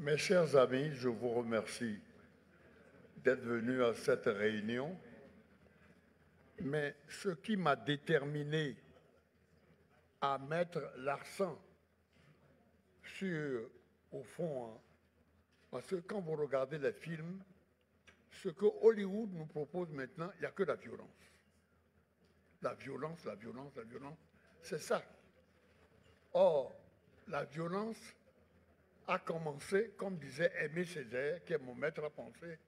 Mes chers amis, je vous remercie d'être venus à cette réunion. Mais ce qui m'a déterminé à mettre l'accent sur, au fond, parce que quand vous regardez les films, ce que Hollywood nous propose maintenant, il n'y a que la violence. La violence, la violence, la violence, c'est ça. Or, la violence a commencé, comme disait Aimé Césaire, qui est mon maître à penser.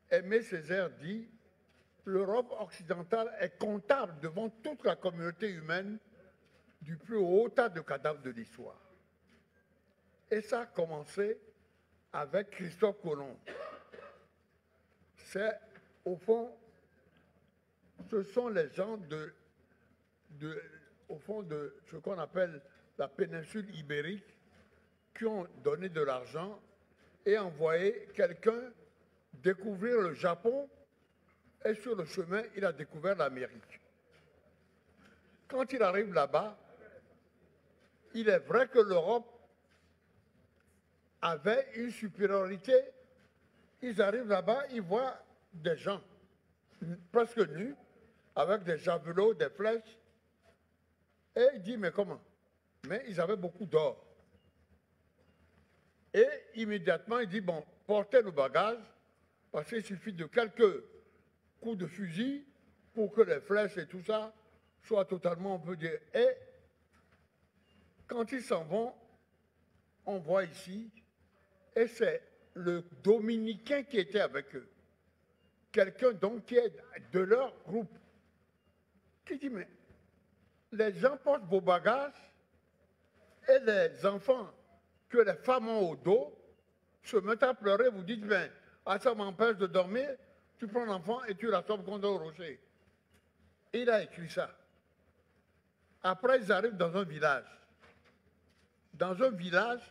Aimé Césaire dit « L'Europe occidentale est comptable devant toute la communauté humaine du plus haut tas de cadavres de l'histoire. » Et ça a commencé avec Christophe Colomb. C'est, au fond, ce sont les gens au fond de ce qu'on appelle la péninsule ibérique qui ont donné de l'argent et envoyé quelqu'un découvrir le Japon, et sur le chemin, il a découvert l'Amérique. Quand il arrive là-bas, il est vrai que l'Europe avait une supériorité. Ils arrivent là-bas, ils voient des gens presque nus, avec des javelots, des flèches, et il dit, mais comment? Mais ils avaient beaucoup d'or. Et immédiatement, il dit, bon, portez nos bagages, parce qu'il suffit de quelques coups de fusil pour que les flèches et tout ça soient totalement, on peut dire. Et quand ils s'en vont, on voit ici, et c'est le Dominicain qui était avec eux, quelqu'un donc qui est de leur groupe, qui dit, mais les gens portent vos bagages et les enfants que les femmes ont au dos se mettent à pleurer, vous dites, ben, ça m'empêche de dormir, tu prends l'enfant et tu l'assombres contre un rocher. Et il a écrit ça. Après, ils arrivent dans un village. Dans un village,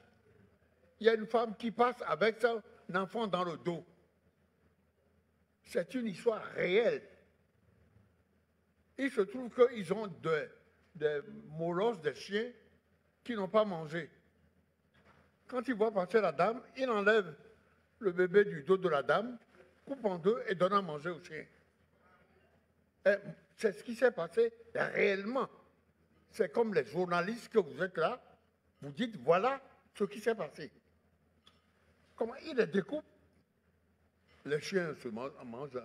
il y a une femme qui passe avec son enfant dans le dos. C'est une histoire réelle. Il se trouve qu'ils ont des molosses, des chiens, qui n'ont pas mangé. Quand il voit passer la dame, il enlève le bébé du dos de la dame, coupe en deux et donne à manger au chien. C'est ce qui s'est passé réellement. C'est comme les journalistes que vous êtes là, vous dites voilà ce qui s'est passé. Comment il les découpe, les chiens se mangent.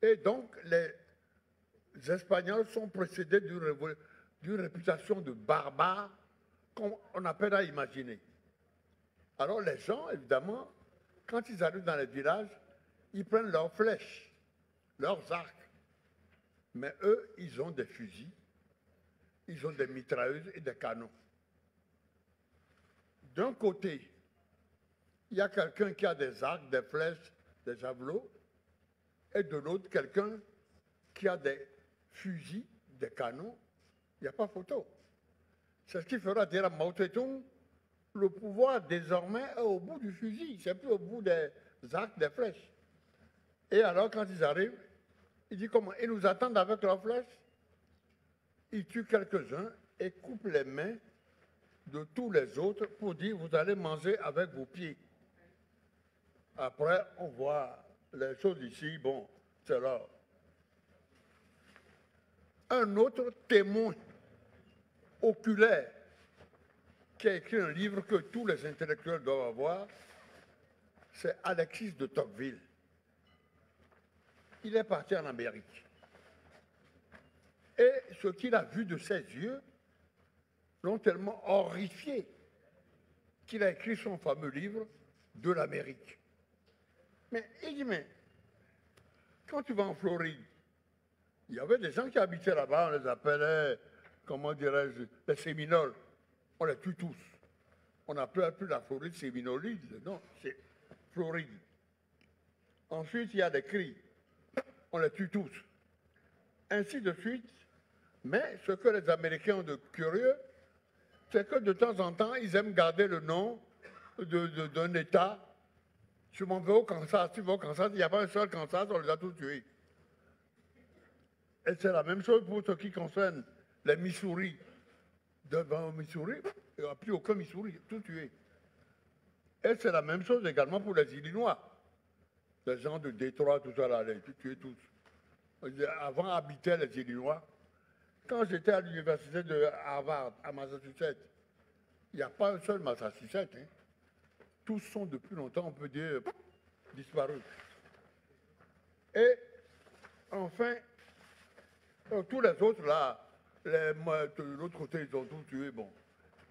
Et donc les Espagnols sont précédés d'une réputation de barbares qu'on a peine à imaginer. Alors les gens, évidemment, quand ils arrivent dans les villages, ils prennent leurs flèches, leurs arcs. Mais eux, ils ont des fusils, ils ont des mitrailleuses et des canons. D'un côté, il y a quelqu'un qui a des arcs, des flèches, des javelots, et de l'autre, quelqu'un qui a des fusils, des canons. Il n'y a pas photo. C'est ce qui fera dire à Mao Tse-tung, le pouvoir désormais est au bout du fusil, c'est plus au bout des arcs, des flèches. Et alors, quand ils arrivent, il dit comment? Ils nous attendent avec leurs flèches. Ils tuent quelques-uns et coupent les mains de tous les autres pour dire vous allez manger avec vos pieds. Après, on voit les choses ici, bon, c'est là. Un autre témoin oculaire qui a écrit un livre que tous les intellectuels doivent avoir, c'est Alexis de Tocqueville. Il est parti en Amérique. Et ce qu'il a vu de ses yeux l'ont tellement horrifié qu'il a écrit son fameux livre de l'Amérique. Mais il dit, mais quand tu vas en Floride, il y avait des gens qui habitaient là-bas, on les appelait, comment dirais-je, les Séminoles. On les tue tous. On n'appelle plus la Floride séminolide, non, c'est Floride. Ensuite, il y a des cris. On les tue tous. Ainsi de suite. Mais ce que les Américains ont de curieux, c'est que de temps en temps, ils aiment garder le nom d'un État. Je m'en vais au Kansas, tu vas au Kansas, il n'y a pas un seul Kansas, on les a tous tués. Et c'est la même chose pour ce qui concerne les Missouri. Devant Missouri, il n'y a plus aucun Missouri, tout tué. Et c'est la même chose également pour les Illinois. Les gens de Détroit, tout ça, là, les tués tous. Avant habitaient les Illinois. Quand j'étais à l'université de Harvard, à Massachusetts, il n'y a pas un seul Massachusetts. Hein. Tous sont depuis longtemps, on peut dire, disparus. Et enfin, tous les autres, là, de l'autre côté, ils ont tous tué. Bon.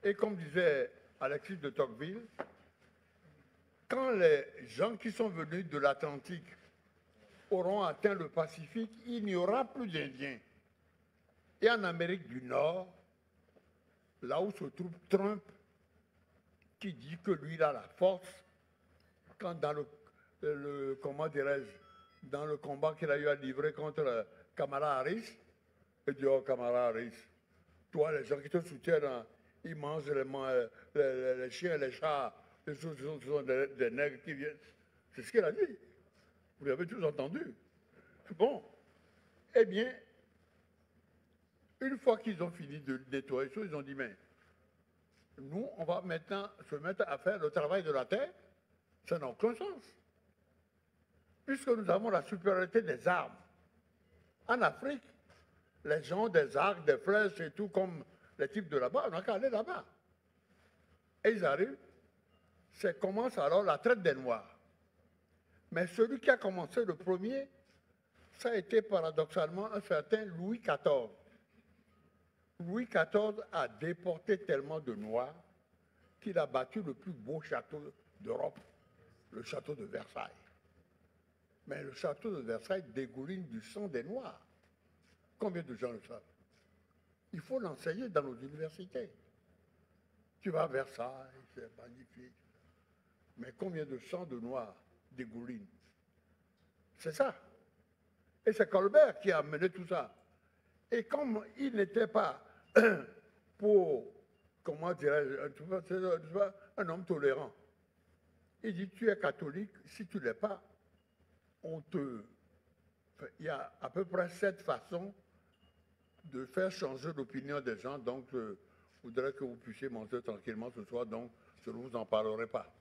Et comme disait Alexis de Tocqueville, quand les gens qui sont venus de l'Atlantique auront atteint le Pacifique, il n'y aura plus d'Indiens. Et en Amérique du Nord, là où se trouve Trump, qui dit que lui, il a la force, quand dans comment dirais-je, dans le combat qu'il a eu à livrer contre Kamala Harris, il dit, oh Kamala Harris, toi, les gens qui te soutiennent, ils mangent les chiens et les chats, ce sont des nègres qui viennent. C'est ce qu'il a dit. Vous l'avez tous entendu. Bon, eh bien, une fois qu'ils ont fini de nettoyer ça, ils ont dit, mais nous, on va maintenant se mettre à faire le travail de la terre. Ça n'a aucun sens. Puisque nous avons la supériorité des armes. En Afrique, les gens ont des arcs, des flèches et tout, comme les types de là-bas, on n'a qu'à aller là-bas. Et ils arrivent, ça commence alors la traite des Noirs. Mais celui qui a commencé le premier, ça a été paradoxalement un certain Louis XIV. Louis XIV a déporté tellement de Noirs qu'il a battu le plus beau château d'Europe, le château de Versailles. Mais le château de Versailles dégouline du sang des Noirs. Combien de gens le savent? Il faut l'enseigner dans nos universités. Tu vas à Versailles, c'est magnifique. Mais combien de sang de Noirs dégouline? C'est ça. Et c'est Colbert qui a amené tout ça. Et comme il n'était pas pour, comment dirais-je, un homme tolérant, il dit, tu es catholique, si tu ne l'es pas, il y a à peu près 7 façons de faire changer l'opinion des gens, donc je voudrais que vous puissiez manger tranquillement ce soir, donc je ne vous en parlerai pas.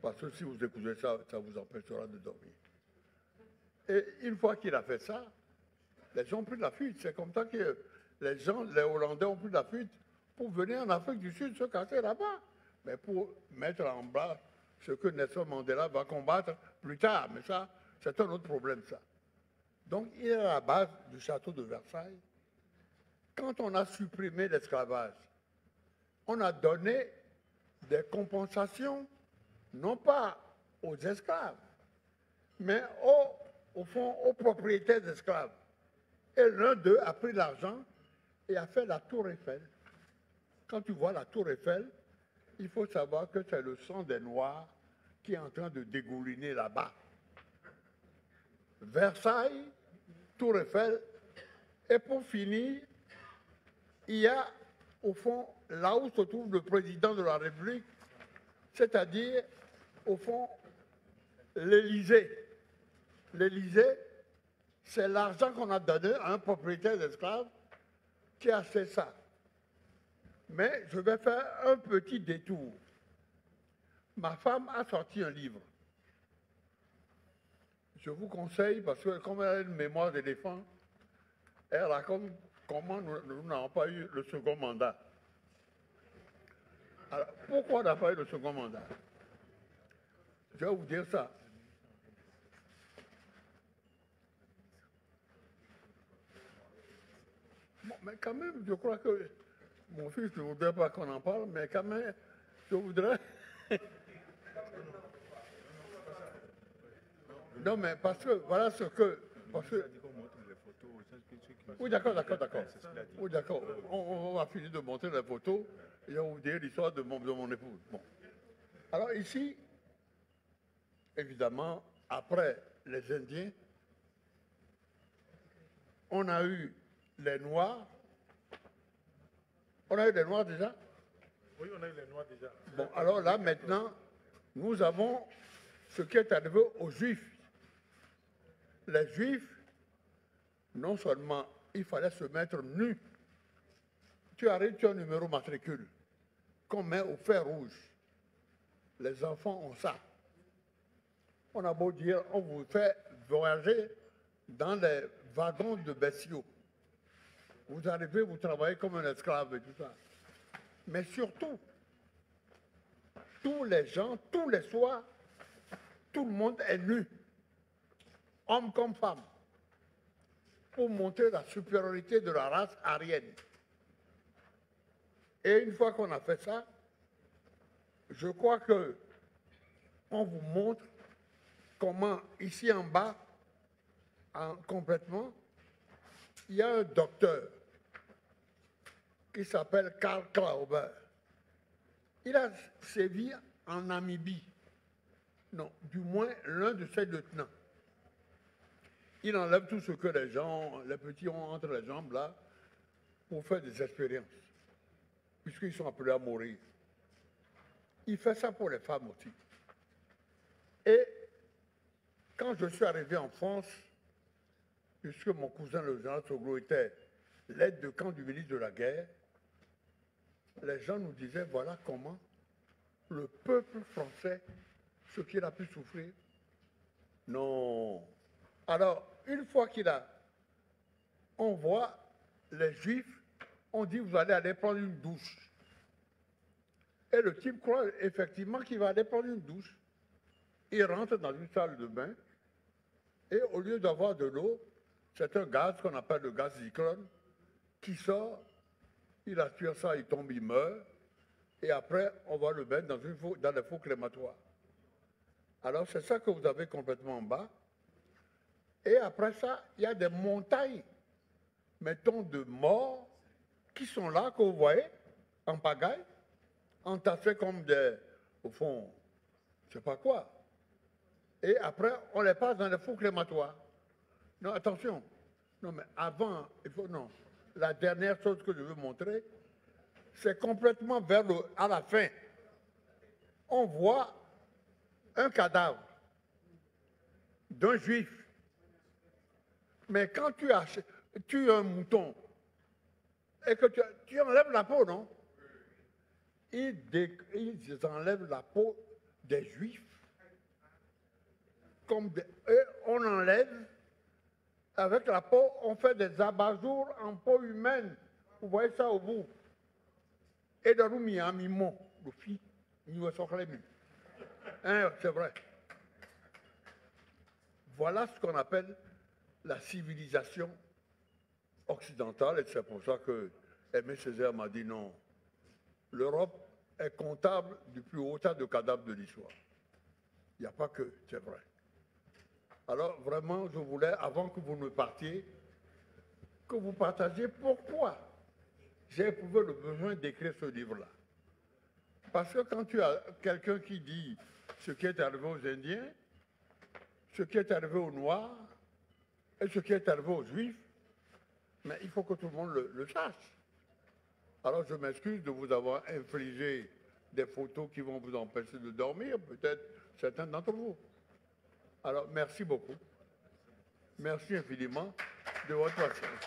Parce que si vous écoutez ça, ça vous empêchera de dormir. Et une fois qu'il a fait ça, les gens ont pris de la fuite. C'est comme ça que les Hollandais ont pris de la fuite pour venir en Afrique du Sud se casser là-bas. Mais pour mettre en bas ce que Nelson Mandela va combattre plus tard. Mais ça, c'est un autre problème, ça. Donc, il est à la base du château de Versailles. Quand on a supprimé l'esclavage, on a donné des compensations, non pas aux esclaves, mais au fond aux propriétaires d'esclaves. Et l'un d'eux a pris l'argent et a fait la tour Eiffel. Quand tu vois la tour Eiffel, il faut savoir que c'est le sang des Noirs qui est en train de dégouliner là-bas. Versailles, tour Eiffel, et pour finir, il y a au fond là où se trouve le président de la République, c'est-à-dire au fond l'Élysée. L'Élysée, c'est l'argent qu'on a donné à un propriétaire d'esclaves qui a fait ça. Mais je vais faire un petit détour. Ma femme a sorti un livre. Je vous conseille, parce que comme elle a une mémoire d'éléphant, elle raconte comment nous n'avons pas eu le second mandat. Alors, pourquoi on n'a pas eu le second mandat? Je vais vous dire ça. Bon, mais quand même, je crois que mon fils ne voudrait pas qu'on en parle, mais quand même, je voudrais... Non, mais parce que, voilà ce que... Parce que... Oui, d'accord. Oui, d'accord. On va finir de montrer les photos et on va vous dire l'histoire de mon épouse. Bon. Alors ici, évidemment, après les Indiens, on a eu les Noirs. On a eu les Noirs déjà? Oui, on a eu les Noirs déjà. Bon, alors là, maintenant, nous avons ce qui est arrivé aux Juifs. Les Juifs, non seulement il fallait se mettre nus, tu arrives, tu as un numéro matricule qu'on met au fer rouge. les enfants ont ça. On a beau dire, on vous fait voyager dans les wagons de bestiaux. Vous arrivez, vous travaillez comme un esclave et tout ça. Mais surtout, tous les gens, tous les soirs, tout le monde est nu, homme comme femme, pour montrer la supériorité de la race aryenne. Et une fois qu'on a fait ça, je crois que on vous montre comment, ici en bas, complètement, il y a un docteur qui s'appelle Karl Klauber. Il a sévi en Namibie. Non, du moins l'un de ses lieutenants. Il enlève tout ce que les petits ont entre les jambes là, pour faire des expériences, puisqu'ils sont appelés à mourir. Il fait ça pour les femmes aussi. Et quand je suis arrivé en France, puisque mon cousin le général Soglo était l'aide de camp du ministre de la Guerre, les gens nous disaient, voilà comment le peuple français, ce qu'il a pu souffrir. Non. Alors, une fois on voit les Juifs, on dit, vous allez aller prendre une douche. Et le type croit effectivement qu'il va aller prendre une douche. Il rentre dans une salle de bain, et au lieu d'avoir de l'eau, c'est un gaz qu'on appelle le gaz cyclone, qui sort, il aspire ça, il tombe, il meurt, et après, on va le mettre dans les fours crématoires. Alors, c'est ça que vous avez complètement en bas. Et après ça, il y a des montagnes, mettons, de morts, qui sont là, que vous voyez, en pagaille, entassés comme au fond, je ne sais pas quoi. Et après, on les passe dans les fours crématoires. Non, attention. Non, mais avant, non. La dernière chose que je veux montrer, c'est complètement à la fin. On voit un cadavre d'un juif. Mais quand tu tues un mouton et que tu enlèves la peau, non? Ils enlèvent la peau des juifs. Et on enlève, avec la peau, on fait des abat-jours en peau humaine. Vous voyez ça au bout. Et dans le Miami-Mon, le fils, nous sommes les c'est vrai. Voilà ce qu'on appelle la civilisation occidentale, et c'est pour ça que Aimé Césaire m'a dit non. L'Europe est comptable du plus haut tas de cadavres de l'histoire. Il n'y a pas que, c'est vrai. Alors vraiment, je voulais, avant que vous ne partiez, que vous partagiez pourquoi j'ai éprouvé le besoin d'écrire ce livre-là. Parce que quand tu as quelqu'un qui dit ce qui est arrivé aux Indiens, ce qui est arrivé aux Noirs, et ce qui est arrivé aux Juifs, mais il faut que tout le monde le sache. Alors je m'excuse de vous avoir infligé des photos qui vont vous empêcher de dormir, peut-être certains d'entre vous. Alors merci beaucoup. Merci infiniment de votre patience.